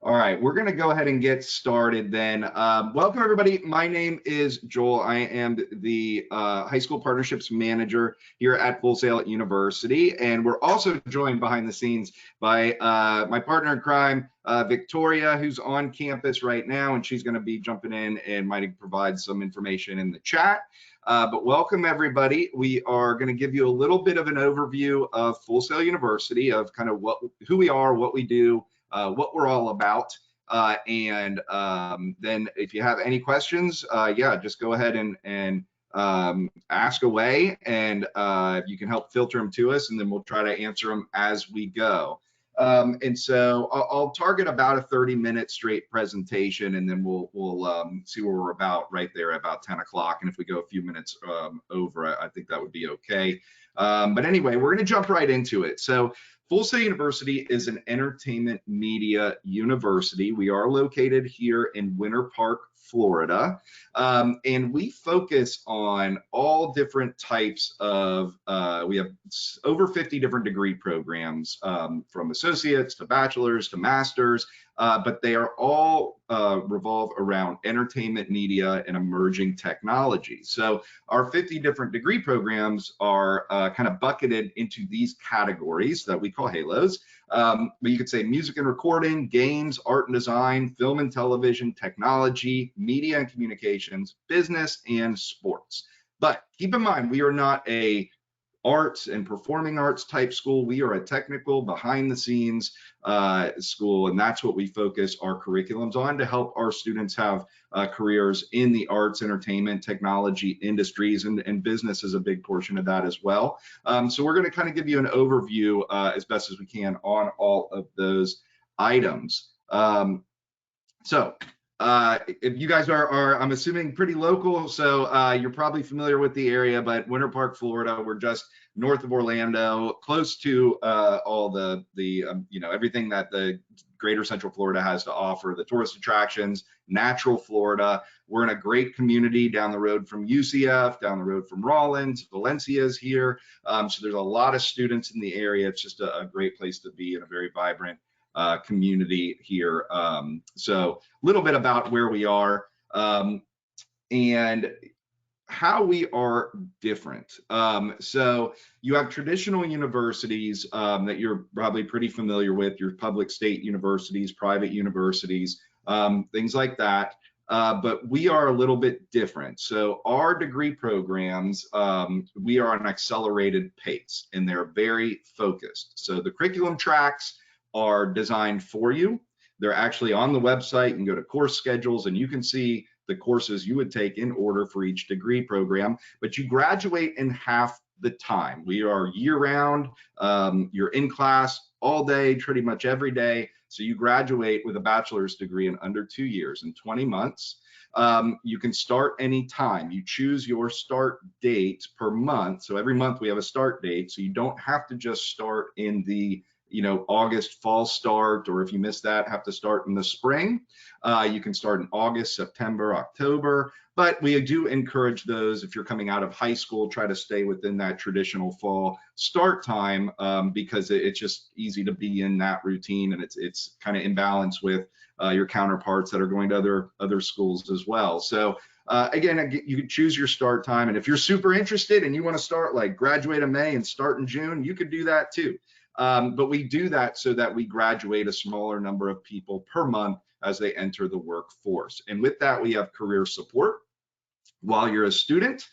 All right, we're going to go ahead and get started then. Welcome, everybody. My name is Joel. I am the High School Partnerships Manager here at Full Sail University. And we're also joined behind the scenes by my partner in crime, Victoria, who's on campus right now, and she's going to be jumping in and might provide some information in the chat. But welcome, everybody. We are going to give you a little bit of an overview of Full Sail University, of kind of who we are, what we do, what we're all about, and then if you have any questions, yeah, just go ahead and ask away, and you can help filter them to us, and then we'll try to answer them as we go. And so I'll target about a 30-minute straight presentation, and then we'll see where we're about right there about 10 o'clock. And if we go a few minutes over, I think that would be okay. But anyway, we're going to jump right into it. So Full Sail University is an entertainment media university. We are located here in Winter Park, Florida, and we focus on all different types of, we have over 50 different degree programs, from associates to bachelor's to master's, but they are all revolve around entertainment media and emerging technology. So our 50 different degree programs are kind of bucketed into these categories that we call halos. But you could say music and recording, games, art and design, film and television, technology, media and communications, business, and sports. But keep in mind, we are not a arts and performing arts type school. We are a technical, behind the scenes school, and that's what we focus our curriculums on, to help our students have careers in the arts, entertainment, technology industries, and business is a big portion of that as well. So we're going to kind of give you an overview as best as we can on all of those items. If you guys are, I'm assuming, pretty local, so you're probably familiar with the area, but Winter Park, Florida, we're just north of Orlando, close to all the everything that the greater Central Florida has to offer, the tourist attractions, natural Florida. We're in a great community down the road from UCF, down the road from Rollins, Valencia's here. So there's a lot of students in the area. It's just a great place to be, and a very vibrant community here. So a little bit about where we are and how we are different. So you have traditional universities that you're probably pretty familiar with, your public state universities, private universities, things like that. But we are a little bit different. So our degree programs, we are on an accelerated pace, and they're very focused. So the curriculum tracks are designed for you. They're actually on the website. You can go to course schedules and you can see the courses you would take in order for each degree program, but you graduate in half the time. We are year-round. You're in class all day, pretty much every day. So you graduate with a bachelor's degree in under 2 years, in 20 months. You can start anytime. You choose your start date per month. So every month we have a start date. So you don't have to just start in the August fall start, or if you miss that, have to start in the spring. You can start in August, September, October, but we do encourage those, if you're coming out of high school, try to stay within that traditional fall start time, because it's just easy to be in that routine, and it's kind of in balance with your counterparts that are going to other schools as well. So again, you can choose your start time, and if you're super interested and you want to start, like, graduate in May and start in June, you could do that too. But we do that so that we graduate a smaller number of people per month as they enter the workforce. And with that, we have career support. While you're a student,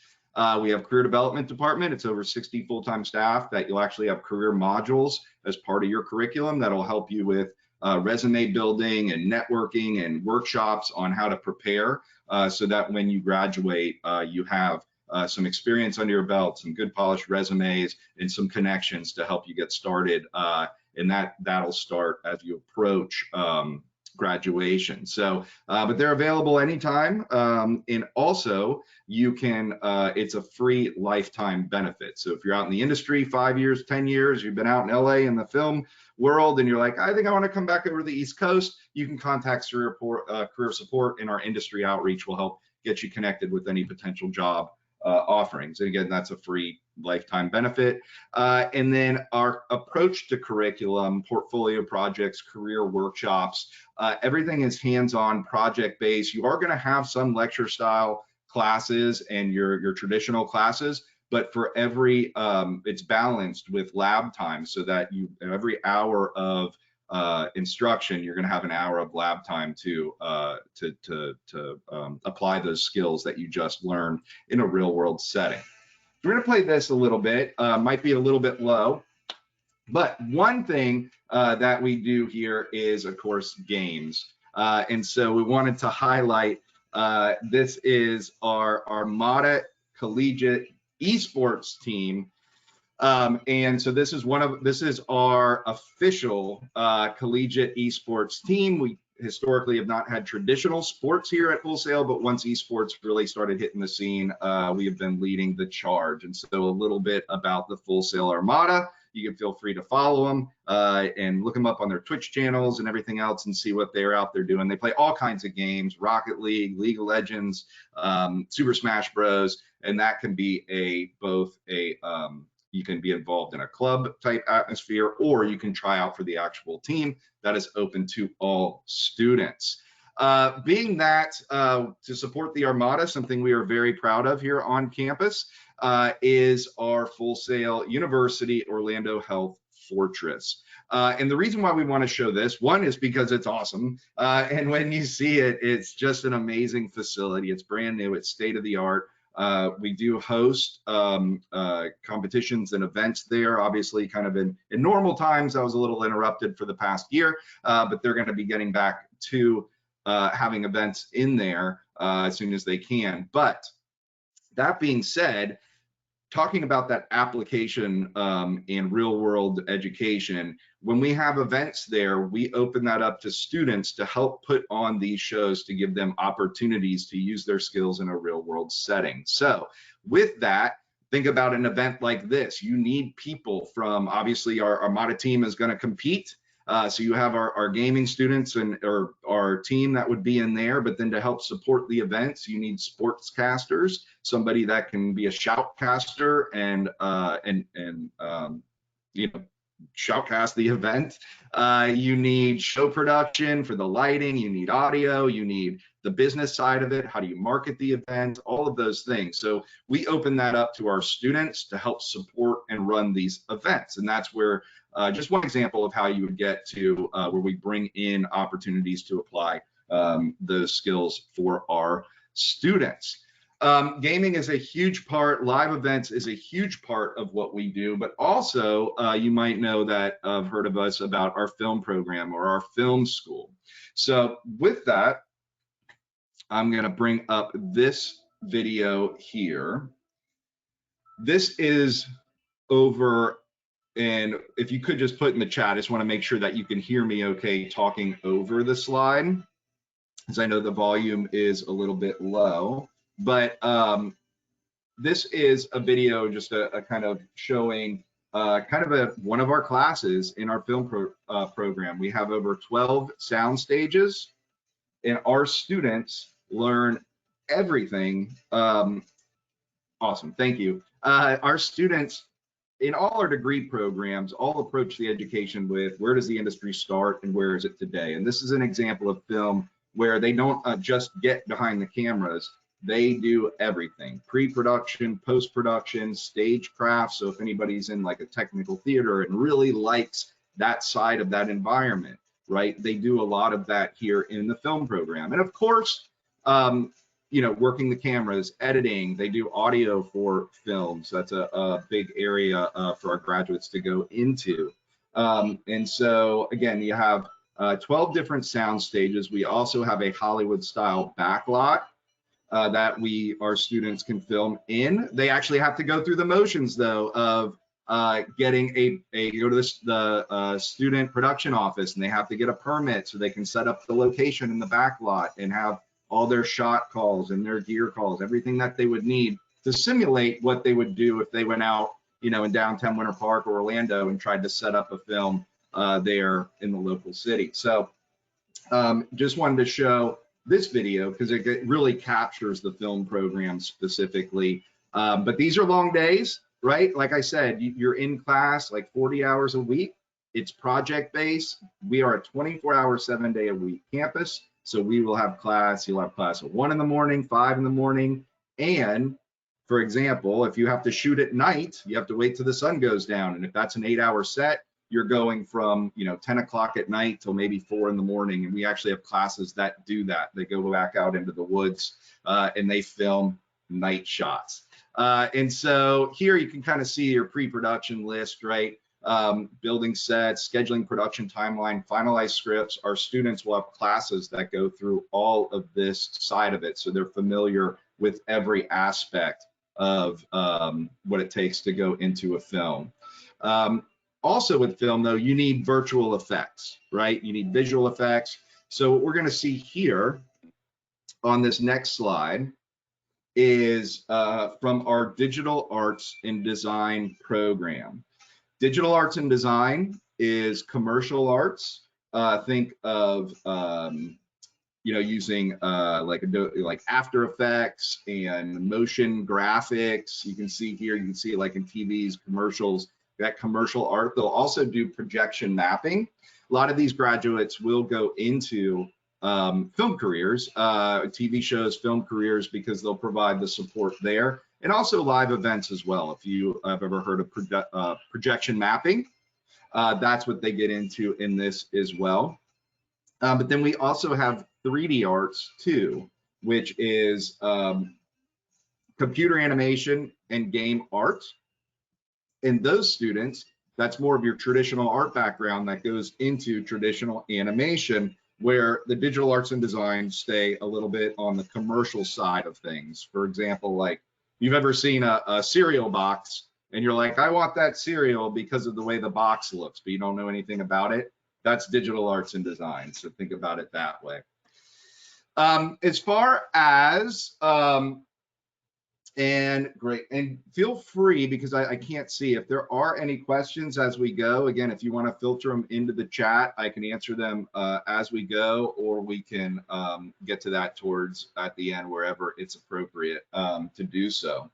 we have career development department. It's over 60 full-time staff that you'll actually have career modules as part of your curriculum that'll help you with resume building and networking and workshops on how to prepare so that when you graduate, you have some experience under your belt, some good polished resumes, and some connections to help you get started. And that'll start as you approach graduation. So, but they're available anytime. And also you can, it's a free lifetime benefit. So if you're out in the industry 5 years, 10 years, you've been out in LA in the film world, and you're like, I think I want to come back over to the East Coast, you can contact career support, and our industry outreach will help get you connected with any potential job offerings. And again, that's a free lifetime benefit. And then our approach to curriculum, portfolio projects, career workshops, everything is hands-on, project-based. You are going to have some lecture style classes and your traditional classes, but for every it's balanced with lab time, so that every hour of instruction, you're going to have an hour of lab time to apply those skills that you just learned in a real world setting. We're going to play this a little bit, might be a little bit low, but one thing that we do here is, of course, games. And so we wanted to highlight, this is our Armada Collegiate Esports team. And so this is our official collegiate esports team. We historically have not had traditional sports here at Full Sail, but once esports really started hitting the scene, we have been leading the charge. And so a little bit about the Full Sail Armada. You can feel free to follow them and look them up on their Twitch channels and everything else and see what they're out there doing. They play all kinds of games: Rocket League, League of Legends, Super Smash Bros. And that can be both a you can be involved in a club type atmosphere, or you can try out for the actual team. That is open to all students. Being that to support the Armada, something we are very proud of here on campus, is our Full Sail University Orlando Health Fortress. And the reason why we want to show this, one, is because it's awesome. And when you see it, it's just an amazing facility. It's brand new, it's state of the art. We do host competitions and events there, obviously kind of in normal times. I was a little interrupted for the past year, but they're going to be getting back to having events in there as soon as they can. But that being said, talking about that application in real world education, when we have events there, we open that up to students to help put on these shows to give them opportunities to use their skills in a real world setting. So with that, think about an event like this. You need people from, obviously our Armada team is going to compete. So you have our gaming students and our team that would be in there, but then to help support the events, you need sportscasters, somebody that can be a shoutcaster and you know, shoutcast the event. You need show production for the lighting, you need audio, you need the business side of it, how do you market the event, all of those things. So we open that up to our students to help support and run these events. And that's where just one example of how you would get to where we bring in opportunities to apply those skills for our students. Gaming is a huge part, live events is a huge part of what we do, but also you might know that I've heard of us about our film program or our film school. So with that, I'm going to bring up this video here. This is over, and if you could just put in the chat, I just want to make sure that you can hear me okay talking over the slide, because I know the volume is a little bit low. But this is a video, just a kind of showing kind of one of our classes in our film program. We have over 12 sound stages, and our students learn everything. Awesome, thank you. Our students in all our degree programs all approach the education with where does the industry start and where is it today? And this is an example of film where they don't just get behind the cameras. They do everything: pre-production, post-production, stagecraft. So if anybody's in like a technical theater and really likes that side of that environment, right, they do a lot of that here in the film program. And of course, you know, working the cameras, editing, they do audio for films. That's a big area for our graduates to go into. And so again, you have 12 different sound stages. We also have a Hollywood style backlot that our students can film in. They actually have to go through the motions though of getting go to the student production office, and they have to get a permit so they can set up the location in the backlot and have all their shot calls and their gear calls, everything that they would need to simulate what they would do if they went out, you know, in downtown Winter Park or Orlando and tried to set up a film there in the local city. So just wanted to show this video because it really captures the film program specifically. But these are long days, right? Like I said, you're in class like 40 hours a week. It's project based. We are a 24-hour, 7-day-a-week campus. So we will have class, you'll have class at 1 in the morning, 5 in the morning. And for example, if you have to shoot at night, you have to wait till the sun goes down. And if that's an 8-hour set, you're going from 10 o'clock at night till maybe 4 in the morning. And we actually have classes that do that. They go back out into the woods and they film night shots. And so here you can kind of see your pre-production list, right? Building sets, scheduling production timeline, finalize scripts. Our students will have classes that go through all of this side of it. So they're familiar with every aspect of what it takes to go into a film. Also with film though, you need virtual effects, right? You need visual effects. So what we're gonna see here on this next slide is from our digital arts and design program. Digital arts and design is commercial arts. Think of using like After Effects and motion graphics. You can see here, you can see it like in TVs, commercials, that commercial art. They'll also do projection mapping. A lot of these graduates will go into film careers, TV shows, film careers, because they'll provide the support there, and also live events as well. If you have ever heard of projection mapping, that's what they get into in this as well. But then we also have 3D arts too, which is computer animation and game art. And those students, that's more of your traditional art background that goes into traditional animation, where the digital arts and design stay a little bit on the commercial side of things. For example, like you've ever seen a cereal box and you're like, I want that cereal because of the way the box looks, but you don't know anything about it. That's digital arts and design. So think about it that way. As far as and great, and feel free, because I can't see if there are any questions as we go. Again, if you want to filter them into the chat, I can answer them as we go, or we can get to that towards at the end, wherever it's appropriate to do so.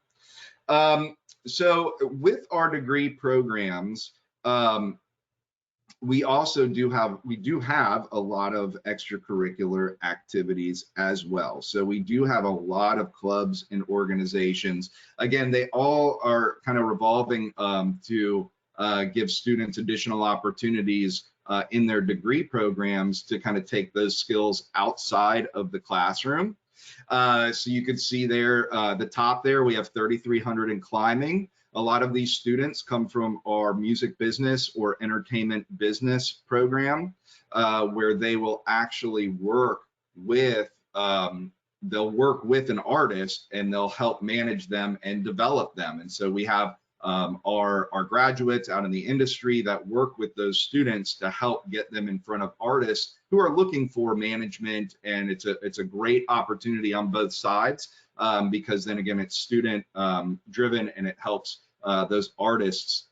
So with our degree programs, we also do have a lot of extracurricular activities as well. So we do have a lot of clubs and organizations. Again, they all are kind of revolving to give students additional opportunities in their degree programs to kind of take those skills outside of the classroom. So you can see there, the top there, we have 3,300 in climbing. A lot of these students come from our music business or entertainment business program, where they will actually work with, they'll work with an artist and they'll help manage them and develop them. And so we have our graduates out in the industry that work with those students to help get them in front of artists who are looking for management. And it's a great opportunity on both sides, because then again, it's student driven, and it helps those artists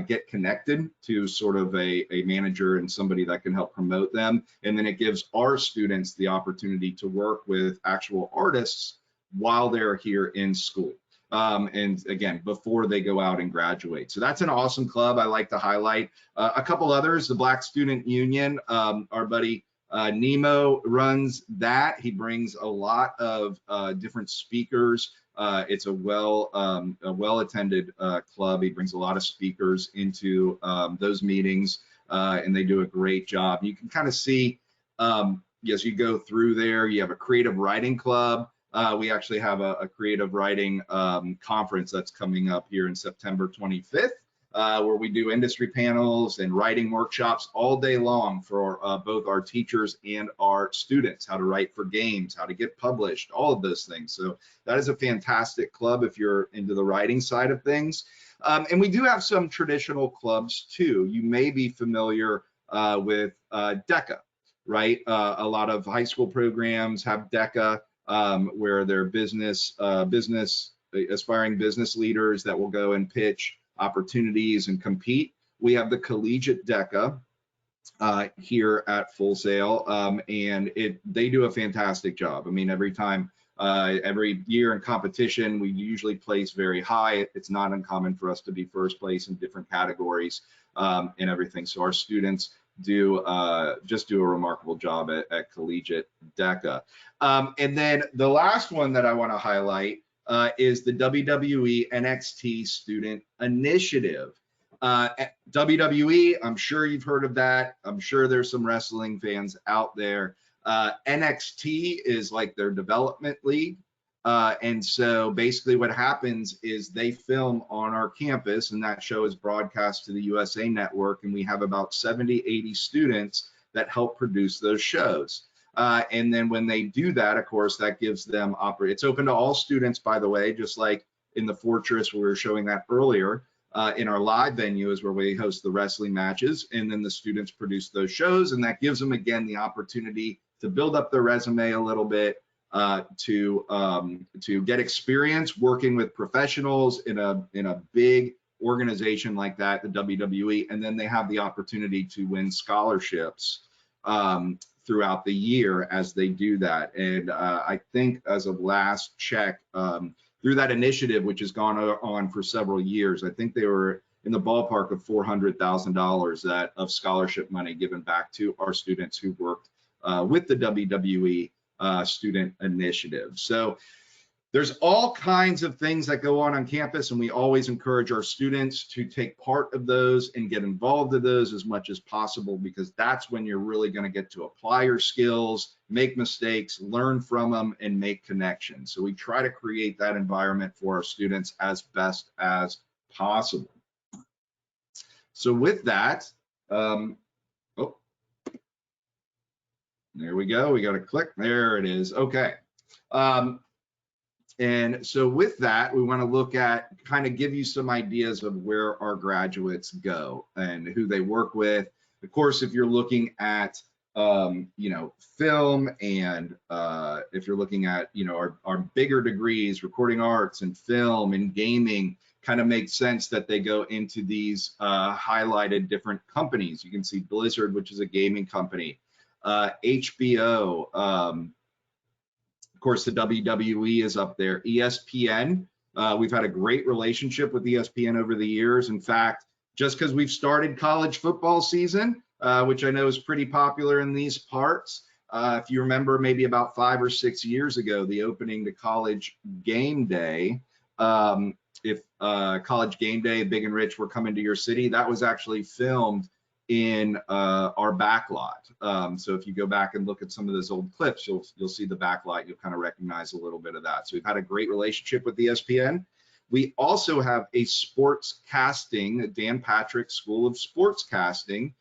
get connected to sort of a manager and somebody that can help promote them. And then it gives our students the opportunity to work with actual artists while they're here in school. And again, before they go out and graduate. So that's an awesome club I like to highlight. A couple others, the Black Student Union, our buddy Nemo runs that. He brings a lot of different speakers. It's a well-attended club. He brings a lot of speakers into those meetings, and they do a great job. You can kind of see, as you go through there, you have a creative writing club. We actually have a creative writing conference that's coming up here in September 25th. Where we do industry panels and writing workshops all day long for both our teachers and our students, how to write for games, how to get published, all of those things. So that is a fantastic club if you're into the writing side of things. And we do have some traditional clubs too. You may be familiar with DECA, right? A lot of high school programs have DECA, where they're aspiring business leaders that will go and pitch opportunities and compete. We have the collegiate DECA here at Full Sail, and they do a fantastic job. I mean, every time Every year in competition, we usually place very high. It's not uncommon for us to be first place in different categories and everything. So our students do just do a remarkable job at Collegiate DECA. And then the last one that I want to highlight is the WWE NXT Student Initiative. WWE, I'm sure you've heard of that. I'm sure there's some wrestling fans out there. NXT is like their development league. And so basically what happens is they film on our campus, and that show is broadcast to the USA Network, and we have about 70, 80 students that help produce those shows. And then when they do that, of course, that gives them it's open to all students, by the way, just like in the Fortress, we were showing that earlier. In our live venue is where we host the wrestling matches, and then the students produce those shows, and that gives them, again, the opportunity to build up their resume a little bit, to get experience working with professionals in a big organization like that, the WWE, and then they have the opportunity to win scholarships throughout the year as they do that. And I think as of last check, through that initiative, which has gone on for several years, I think they were in the ballpark of $400,000 of scholarship money given back to our students who worked with the WWE Student Initiative. So there's all kinds of things that go on campus, and we always encourage our students to take part of those and get involved in those as much as possible, because that's when you're really going to get to apply your skills, make mistakes, learn from them, and make connections. So we try to create that environment for our students as best as possible. So with that, there we go. We got to click. There it is. Okay. And so with that, we want to look at, kind of give you some ideas of where our graduates go and who they work with. Of course, if you're looking at, film, and if you're looking at, our bigger degrees, recording arts and film and gaming, kind of makes sense that they go into these highlighted different companies. You can see Blizzard, which is a gaming company, HBO, of course, the WWE is up there. ESPN, we've had a great relationship with ESPN over the years. In fact, just because we've started college football season, which I know is pretty popular in these parts, if you remember maybe about 5 or 6 years ago, the opening to College Game Day, if College Game Day, Big and Rich were coming to your city, that was actually filmed in our backlot. So if you go back and look at some of those old clips, you'll see the backlot. You'll kind of recognize a little bit of that. So we've had a great relationship with ESPN. We also have a sports casting, Dan Patrick School of Sports Casting,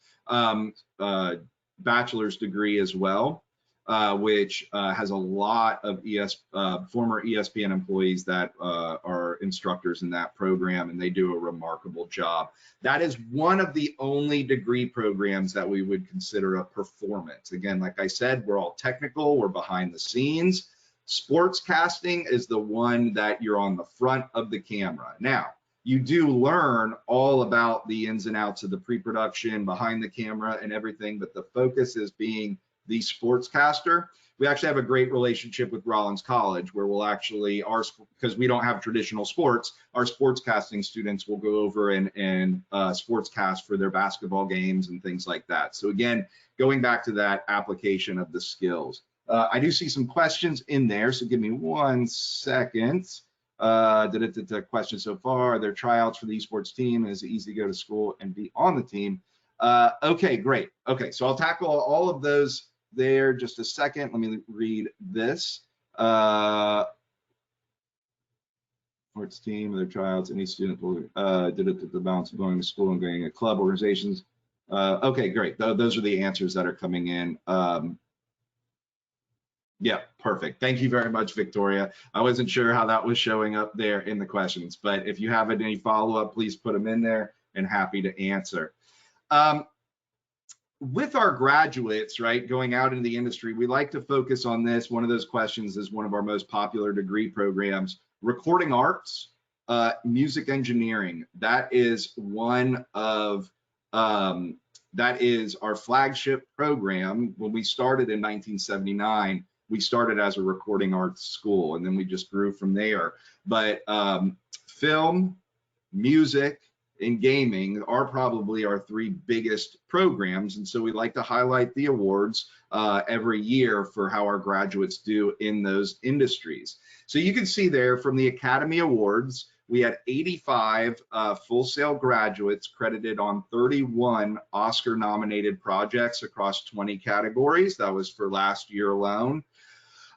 bachelor's degree as well, which has a lot of former ESPN employees that are instructors in that program, and they do a remarkable job. That is one of the only degree programs that we would consider a performance. Again, like I said, we're all technical, we're behind the scenes. Sports casting is the one that you're on the front of the camera. Now, you do learn all about the ins and outs of the pre-production, behind the camera and everything, but the focus is being the sportscaster. We actually have a great relationship with Rollins College, where we'll actually, because we don't have traditional sports, our sportscasting students will go over and sportscast for their basketball games and things like that. So again, going back to that application of the skills. I do see some questions in there, so give me 1 second. The question so far: are there tryouts for the esports team? Is it easy to go to school and be on the team? Okay, great. Okay, so I'll tackle all of those there. Just a second. Let me read this. Sports team, their tryouts, any student will the balance of going to school and going to club organizations. Okay, great. Those are the answers that are coming in. Yeah, perfect. Thank you very much, Victoria. I wasn't sure how that was showing up there in the questions, but if you have any follow-up, please put them in there, and happy to answer. With our graduates, right, going out into the industry, we like to focus on this. One of those questions is one of our most popular degree programs: recording arts, music engineering. That is one of that is our flagship program. When we started in 1979, we started as a recording arts school, and then we just grew from there. But film, music, and gaming are probably our three biggest programs, and so we like to highlight the awards every year for how our graduates do in those industries. So you can see there from the Academy Awards, we had 85 Full Sail graduates credited on 31 Oscar-nominated projects across 20 categories. That was for last year alone.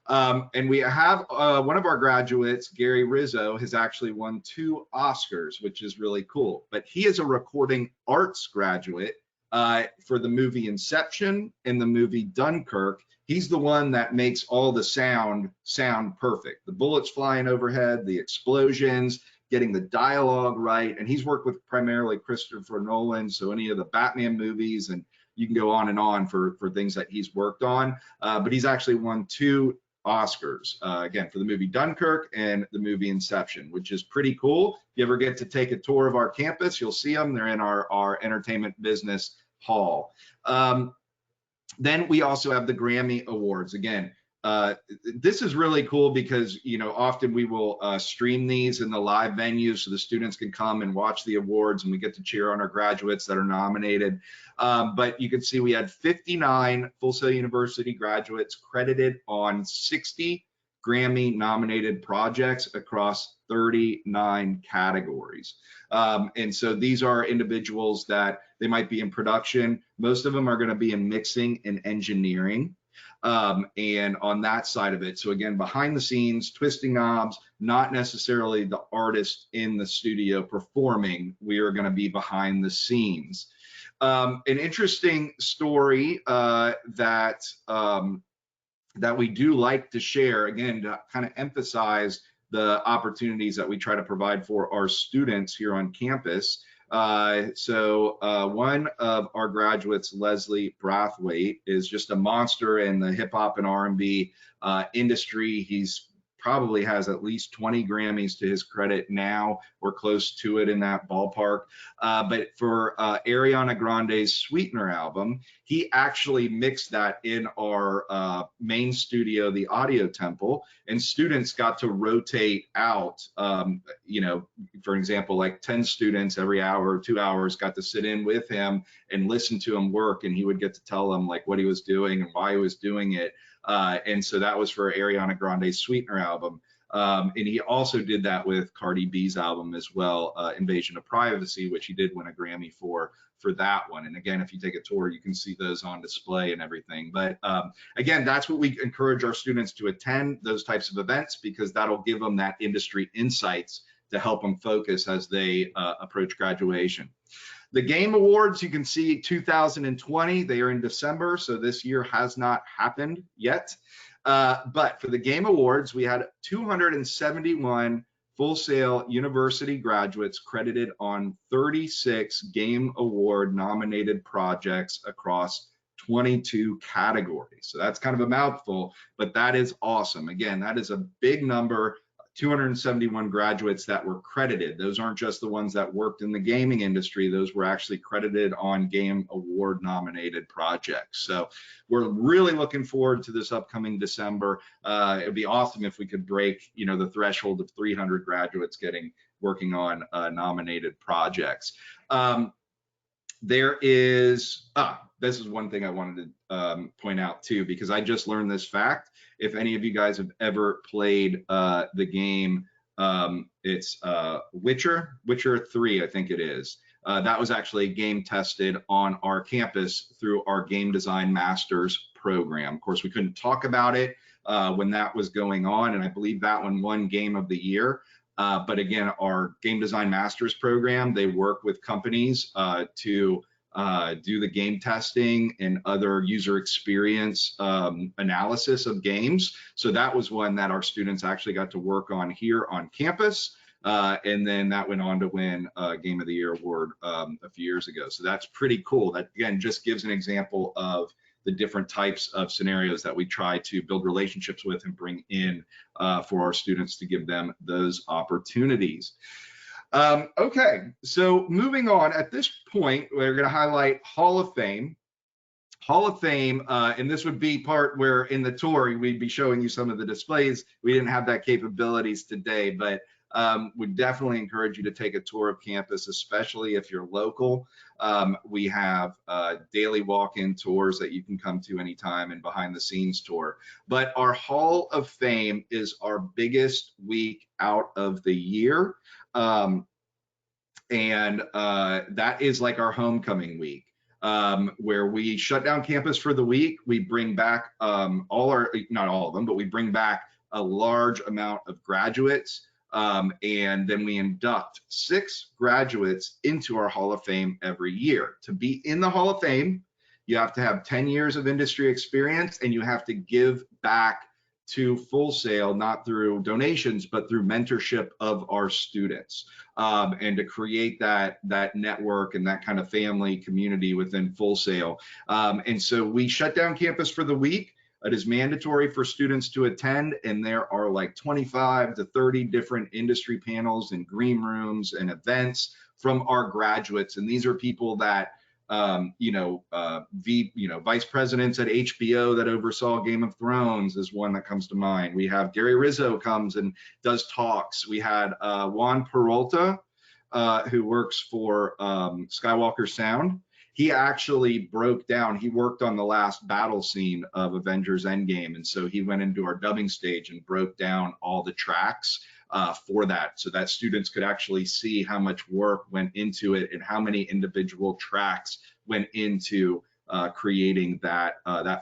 And we have one of our graduates, Gary Rizzo, has actually won 2 Oscars, which is really cool. But he is a recording arts graduate for the movie Inception and the movie Dunkirk. He's the one that makes all the sound perfect. The bullets flying overhead, the explosions, getting the dialogue right. And he's worked with primarily Christopher Nolan, so any of the Batman movies, and you can go on and on for things that he's worked on. But he's actually won 2 Oscars, again, for the movie Dunkirk and the movie Inception, which is pretty cool. If you ever get to take a tour of our campus, you'll see them. They're in our entertainment business hall. Then we also have the Grammy Awards. Again, this is really cool because, you know, often we will stream these in the live venues so the students can come and watch the awards, and we get to cheer on our graduates that are nominated. But you can see we had 59 Full Sail University graduates credited on 60 Grammy nominated projects across 39 categories. And so these are individuals that they might be in production. Most of them are going to be in mixing and engineering. And on that side of it, so again, behind the scenes, twisting knobs, not necessarily the artist in the studio performing. We are going to be behind the scenes. An interesting story that we do like to share, again, to kind of emphasize the opportunities that we try to provide for our students here on campus. So one of our graduates, Leslie Brathwaite, is just a monster in the hip hop and R&B industry. He's probably has at least 20 Grammys to his credit now. We're close to it in that ballpark. But for Ariana Grande's Sweetener album, he actually mixed that in our main studio, the Audio Temple, and students got to rotate out, you know, for example, like 10 students every hour or 2 hours got to sit in with him and listen to him work, and he would get to tell them like what he was doing and why he was doing it. And so that was for Ariana Grande's Sweetener album. And he also did that with Cardi B's album as well, Invasion of Privacy, which he did win a Grammy for that one. And again, if you take a tour, you can see those on display and everything. But again, that's what we encourage our students to attend, those types of events, because that'll give them that industry insights to help them focus as they approach graduation. The Game Awards, you can see 2020, they are in December, so this year has not happened yet. But for the Game Awards, we had 271 Full Sail University graduates credited on 36 Game Award nominated projects across 22 categories. So that's kind of a mouthful, but that is awesome. Again, that is a big number. 271 graduates that were credited. Those aren't just the ones that worked in the gaming industry. Those were actually credited on Game Award nominated projects. So we're really looking forward to this upcoming December. It would be awesome if we could break, you know, the threshold of 300 graduates working on nominated projects. There is, this is one thing I wanted to point out too, because I just learned this fact. If any of you guys have ever played the game, it's Witcher 3, I think it is. That was actually game tested on our campus through our Game Design Masters program. Of course, we couldn't talk about it when that was going on, and I believe that one won Game of the Year. But again, our Game Design Masters program, they work with companies to do the game testing and other user experience analysis of games. So that was one that our students actually got to work on here on campus. And then that went on to win a Game of the Year award a few years ago. So that's pretty cool. That, again, just gives an example of the different types of scenarios that we try to build relationships with and bring in for our students to give them those opportunities. Okay, so moving on, at this point, we're going to highlight Hall of Fame. Hall of Fame, and this would be part where in the tour we'd be showing you some of the displays. We didn't have that capabilities today, but would definitely encourage you to take a tour of campus, especially if you're local. We have daily walk-in tours that you can come to anytime and behind the scenes tour. But our Hall of Fame is our biggest week out of the year. That is like our homecoming week. Where we shut down campus for the week. We bring back not all of them, but we bring back a large amount of graduates. And then we induct 6 graduates into our Hall of Fame every year. To be in the Hall of Fame, you have to have 10 years of industry experience, and you have to give back to Full Sail, not through donations, but through mentorship of our students, and to create that network and that kind of family community within Full Sail. And so we shut down campus for the week. It is mandatory for students to attend, and there are like 25 to 30 different industry panels and green rooms and events from our graduates. And these are people that vice presidents at HBO that oversaw Game of Thrones is one that comes to mind. We have Gary Rizzo comes and does talks. We had Juan Peralta, who works for Skywalker Sound. He actually broke down, he worked on the last battle scene of Avengers Endgame. And so he went into our dubbing stage and broke down all the tracks for that, so that students could actually see how much work went into it and how many individual tracks went into creating that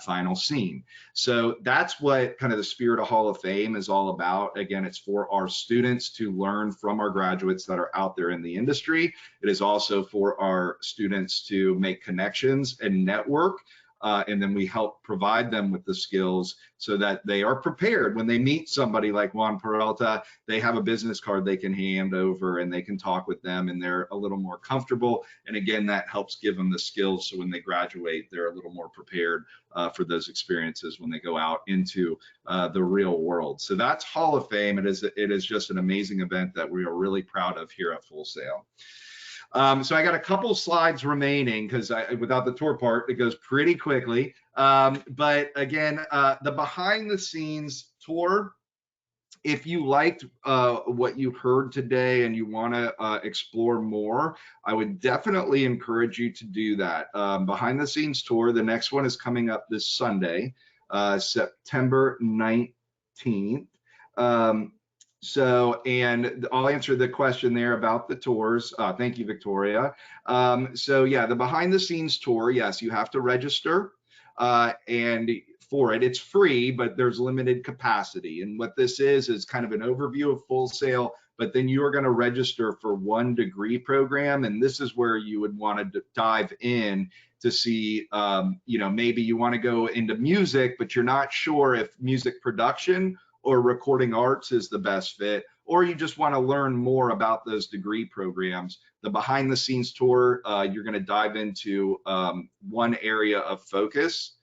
final scene. So that's what kind of the spirit of Hall of Fame is all about. Again, it's for our students to learn from our graduates that are out there in the industry. It is also for our students to make connections and network. And then we help provide them with the skills so that they are prepared when they meet somebody like Juan Peralta. They have a business card they can hand over and they can talk with them, and they're a little more comfortable. And again, that helps give them the skills so when they graduate, they're a little more prepared for those experiences when they go out into the real world. So that's Hall of Fame. It is just an amazing event that we are really proud of here at Full Sail. So I got a couple slides remaining because without the tour part, it goes pretty quickly. But again, the behind the scenes tour, if you liked what you heard today and you want to explore more, I would definitely encourage you to do that. Behind the scenes tour, the next one is coming up this Sunday, September 19th. And I'll answer the question there about the tours. Thank you, Victoria. So yeah, the behind the scenes tour, yes, you have to register, and for it, it's free, but there's limited capacity. And what this is kind of an overview of Full Sail, but then you are going to register for 1 degree program. And this is where you would want to dive in to see, maybe you want to go into music, but you're not sure if music production or recording arts is the best fit, or you just want to learn more about those degree programs. The behind the scenes tour, you're going to dive into one area of focus.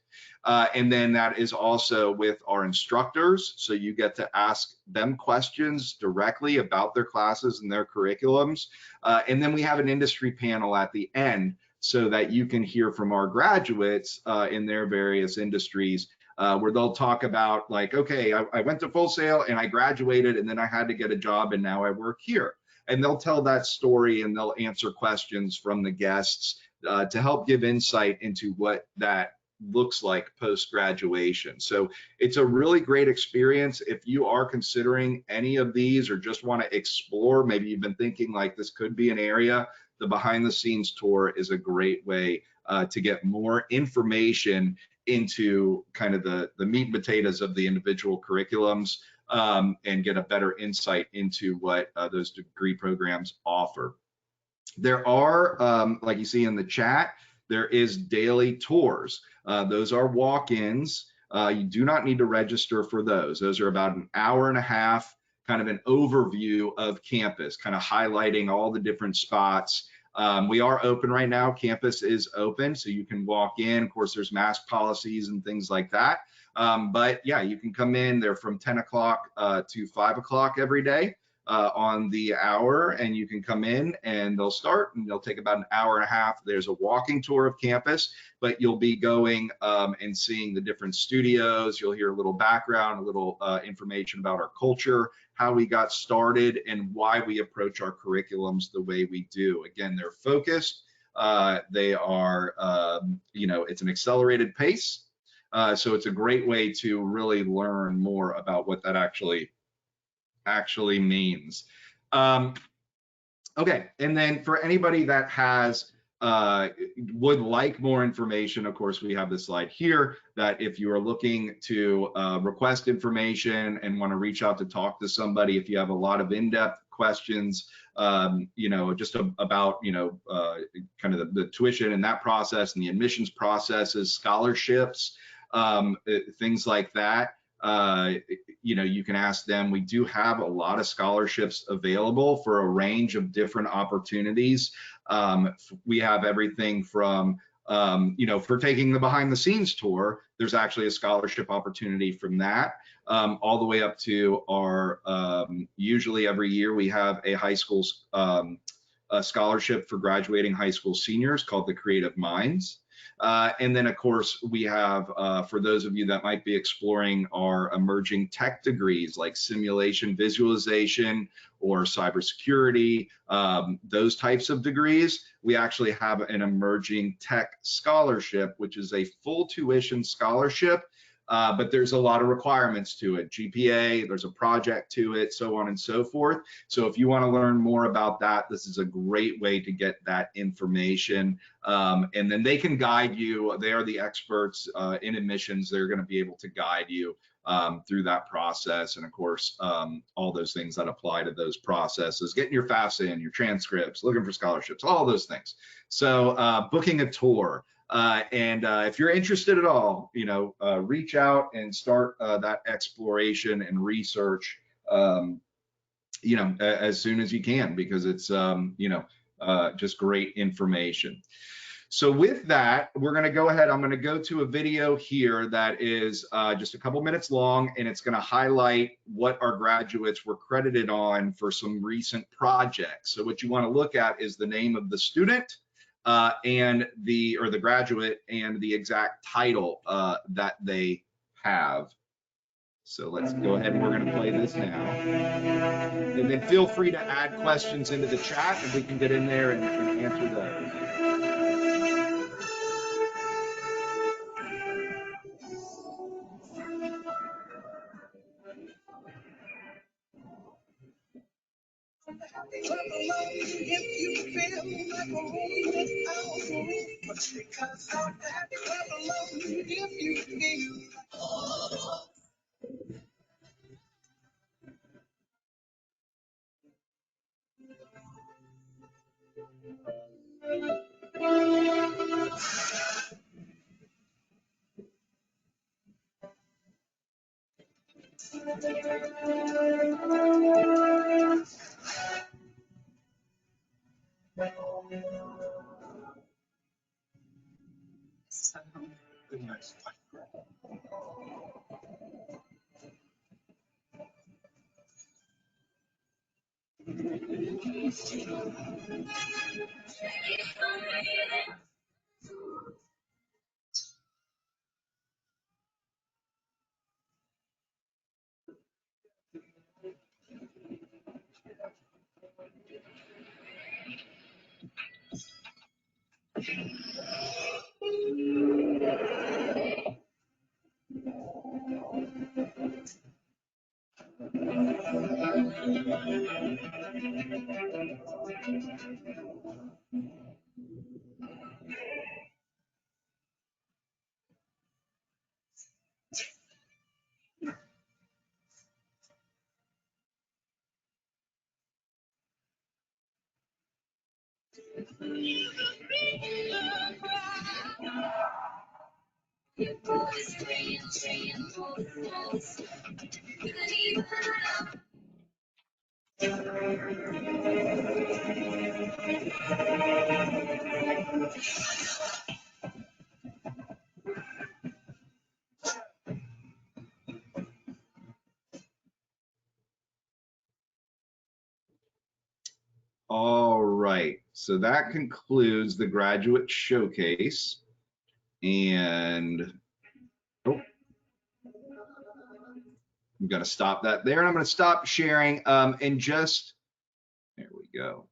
And then that is also with our instructors. So you get to ask them questions directly about their classes and their curriculums. And then we have an industry panel at the end so that you can hear from our graduates in their various industries. Where they'll talk about like, okay, I went to Full Sail and I graduated and then I had to get a job and now I work here. And they'll tell that story and they'll answer questions from the guests to help give insight into what that looks like post-graduation. So it's a really great experience. If you are considering any of these or just want to explore, maybe you've been thinking like this could be an area, the behind the scenes tour is a great way to get more information into kind of the meat and potatoes of the individual curriculums and get a better insight into what those degree programs offer. There are, like you see in the chat, there is daily tours. Those are walk-ins. You do not need to register for those. Those are about an hour and a half, kind of an overview of campus, kind of highlighting all the different spots. We are open right now. Campus is open, so you can walk in. Of course, there's mask policies and things like that. But yeah, you can come in. They're from 10 o'clock to 5 o'clock every day. on the hour, and you can come in and they'll start and they'll take about an hour and a half. There's a walking tour of campus, but you'll be going and seeing the different studios. You'll hear a little background, a little information about our culture, how we got started, and why we approach our curriculums the way we do. Again, they're focused. They are, it's an accelerated pace. So it's a great way to really learn more about what that actually means. Okay, and then for anybody that has would like more information, of course, we have this slide here that if you are looking to request information and want to reach out to talk to somebody, if you have a lot of in-depth questions, just about, kind of the tuition and that process and the admissions processes, scholarships, things like that, you can ask them. We do have a lot of scholarships available for a range of different opportunities. We have everything from, for taking the behind the scenes tour, there's actually a scholarship opportunity from that, all the way up to our, usually every year we have a high school a scholarship for graduating high school seniors called the Creative Minds. And then, of course, we have, for those of you that might be exploring our emerging tech degrees like simulation visualization or cybersecurity, those types of degrees, we actually have an emerging tech scholarship, which is a full tuition scholarship. But there's a lot of requirements to it. GPA, there's a project to it, so on and so forth. So if you want to learn more about that, this is a great way to get that information. And then they can guide you. They are the experts in admissions. They're going to be able to guide you through that process. And of course, all those things that apply to those processes, getting your FAFSA in, your transcripts, looking for scholarships, all those things. So booking a tour. And if you're interested at all, reach out and start that exploration and research, as soon as you can, because it's, just great information. So with that, we're going to go ahead. I'm going to go to a video here that is just a couple minutes long, and it's going to highlight what our graduates were credited on for some recent projects. So what you want to look at is the name of the student, and the graduate and the exact title that they have. So let's go ahead and we're going to play this now. And then feel free to add questions into the chat and we can get in there and answer those. right, so that concludes the graduate showcase. And oh, I'm going to stop that there, and I'm going to stop sharing. And just there we go.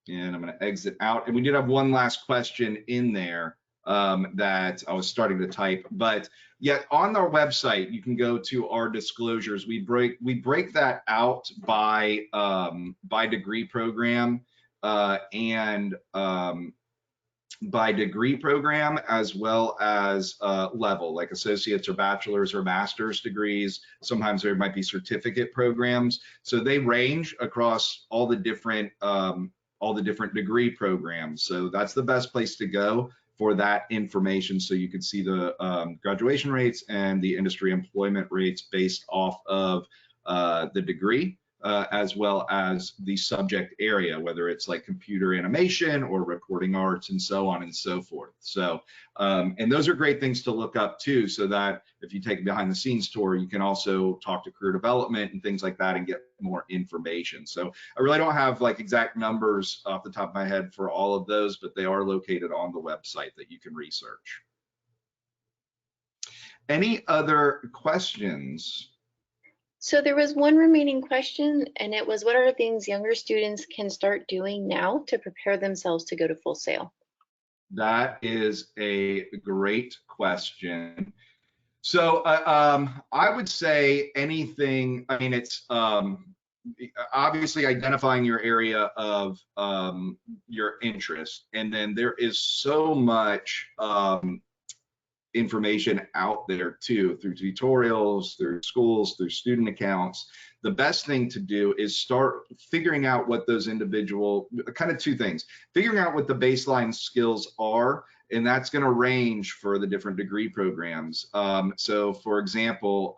And I'm going to exit out. And we did have one last question in there that I was starting to type, but yet on our website you can go to our disclosures. We break that out by degree program and by degree program, as well as level, like associates or bachelor's or master's degrees. Sometimes there might be certificate programs. So they range across all the different degree programs. So that's the best place to go for that information, so you can see the graduation rates and the industry employment rates based off of the degree. As well as the subject area, whether it's like computer animation or recording arts and so on and so forth. So, and those are great things to look up too, so that if you take a behind the scenes tour, you can also talk to career development and things like that and get more information. So I really don't have like exact numbers off the top of my head for all of those, but they are located on the website that you can research. Any other questions? So there was one remaining question, and it was, what are things younger students can start doing now to prepare themselves to go to Full Sail? That is a great question. So I would say anything. I mean, it's obviously identifying your area of your interest, and then there is so much information out there too, through tutorials, through schools, through student accounts. The best thing to do is start figuring out what those individual, kind of two things, figuring out what the baseline skills are, and that's going to range for the different degree programs. So for example,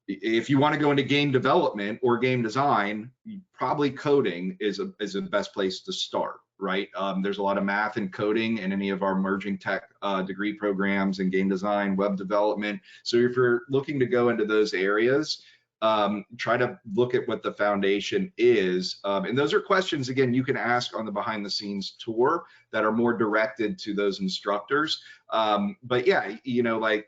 if you want to go into game development or game design, probably coding is the best place to start, right? There's a lot of math and coding in any of our emerging tech degree programs and game design, web development. So if you're looking to go into those areas, try to look at what the foundation is. And those are questions, again, you can ask on the behind the scenes tour that are more directed to those instructors. But yeah, you know, like,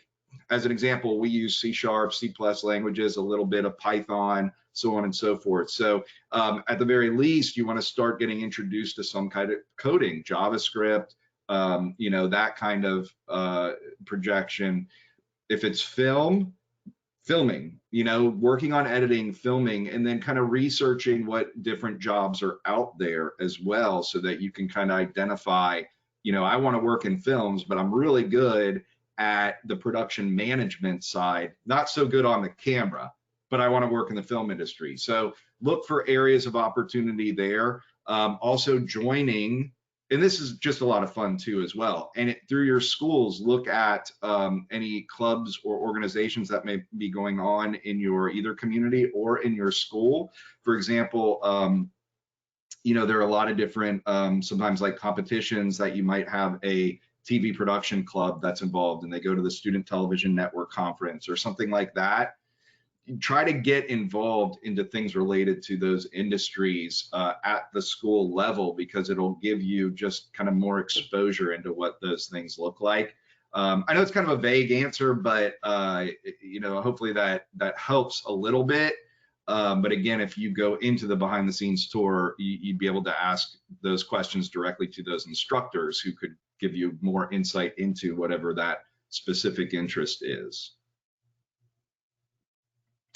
as an example, we use C#, C+ languages, a little bit of Python, so on and so forth. So at the very least, you want to start getting introduced to some kind of coding, JavaScript, you know, that kind of projection. If it's filming, you know, working on editing, filming, and then kind of researching what different jobs are out there as well, so that you can kind of identify, you know, I want to work in films, but I'm really good at the production management side, not so good on the camera, but I want to work in the film industry. So look for areas of opportunity there. Also joining, and this is just a lot of fun too as well, and through your schools, look at any clubs or organizations that may be going on in your either community or in your school. For example, you know, there are a lot of different, sometimes like competitions that you might have a TV production club that's involved, and they go to the Student Television Network conference or something like that. You try to get involved into things related to those industries at the school level, because it'll give you just kind of more exposure into what those things look like. I know it's kind of a vague answer, but you know, hopefully that helps a little bit. But again, if you go into the behind the scenes tour, you'd be able to ask those questions directly to those instructors, who could give you more insight into whatever that specific interest is.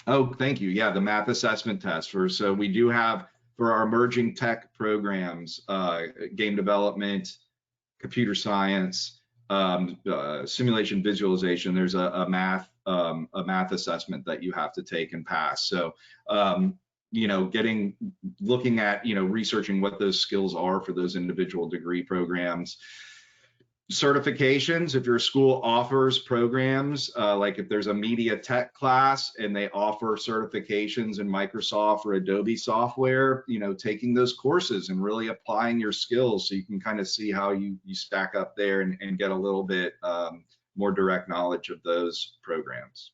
Oh, thank you. Yeah, the math assessment test. So we do have, for our emerging tech programs, game development, computer science, simulation visualization, there's a math assessment that you have to take and pass. So you know, looking at, you know, researching what those skills are for those individual degree programs. Certifications, if your school offers programs, like if there's a media tech class and they offer certifications in Microsoft or Adobe software, you know, taking those courses and really applying your skills, so you can kind of see how you stack up there and get a little bit more direct knowledge of those programs.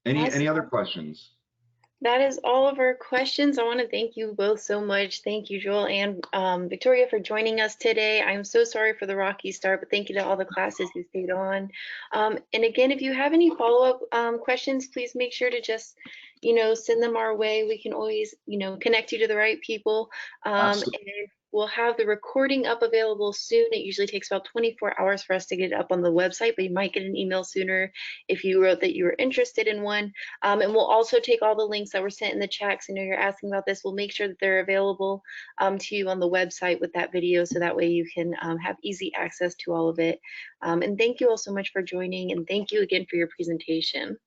Any other questions? That is all of our questions. I want to thank you both so much. Thank you, Joel and Victoria, for joining us today. I'm so sorry for the rocky start, but thank you to all the classes who stayed on. And again, if you have any follow-up questions, please make sure to just, send them our way. We can always, connect you to the right people. Absolutely. And we'll have the recording up available soon. It usually takes about 24 hours for us to get it up on the website, but you might get an email sooner if you wrote that you were interested in one. And we'll also take all the links that were sent in the chat, 'cause I know you're asking about this. We'll make sure that they're available to you on the website with that video, so that way you can have easy access to all of it. And thank you all so much for joining, and thank you again for your presentation.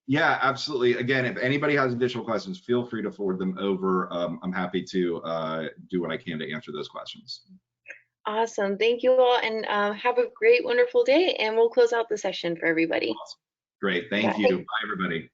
Yeah, absolutely. Again, if anybody has additional questions, feel free to forward them over. I'm happy to do what I can to answer those questions. Awesome. Thank you all, and have a great, wonderful day. And we'll close out the session for everybody. Awesome. Great. Thank you. Bye. Bye, everybody.